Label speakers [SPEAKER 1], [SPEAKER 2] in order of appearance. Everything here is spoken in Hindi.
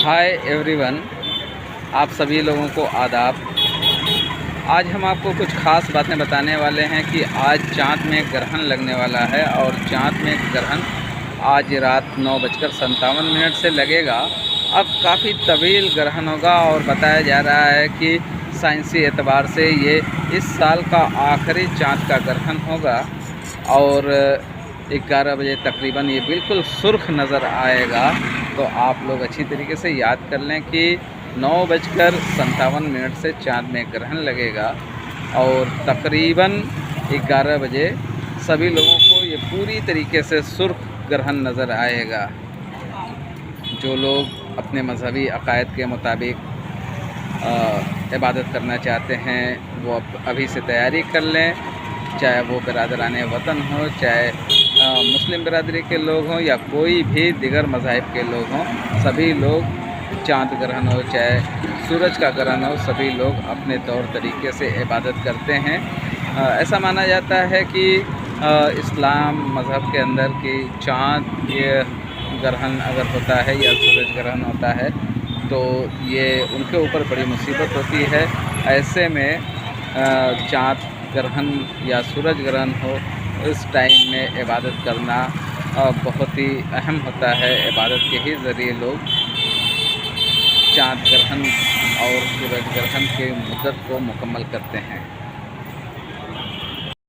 [SPEAKER 1] हाय एवरीवन, आप सभी लोगों को आदाब। आज हम आपको कुछ ख़ास बातें बताने वाले हैं कि आज चाँद में ग्रहण लगने वाला है और चाँद में ग्रहण आज रात 9:57 से लगेगा। अब काफ़ी तवील ग्रहण होगा और बताया जा रहा है कि साइंसी एतबार से ये इस साल का आखिरी चाँद का ग्रहण होगा और 11 बजे तकरीबन ये बिल्कुल सुर्ख नज़र आएगा। तो आप लोग अच्छी तरीके से याद कर लें कि 9:57 से चाँद में ग्रहण लगेगा और तकरीबन 11 बजे सभी लोगों को ये पूरी तरीके से सुर्ख ग्रहण नज़र आएगा। जो लोग अपने मज़हबी अक़ायद के मुताबिक इबादत करना चाहते हैं वो अभी से तैयारी कर लें, चाहे वो बिरादरान वतन हो, चाहे मुस्लिम बिरादरी के लोग हों या कोई भी दिगर मज़ाहिब के लोग हों। सभी लोग चाँद ग्रहण हो चाहे सूरज का ग्रहण हो, सभी लोग अपने तौर तरीके से इबादत करते हैं। ऐसा माना जाता है कि इस्लाम मज़हब के अंदर कि चाँद ये ग्रहण अगर होता है या सूरज ग्रहण होता है तो ये उनके ऊपर बड़ी मुसीबत होती है। ऐसे में चाँद ग्रहण या सूरज ग्रहण हो इस टाइम में इबादत करना बहुत ही अहम होता है। इबादत के ही ज़रिए लोग चाँद ग्रहण और सूरज ग्रहण की मुद्दत को मुकम्मल करते हैं।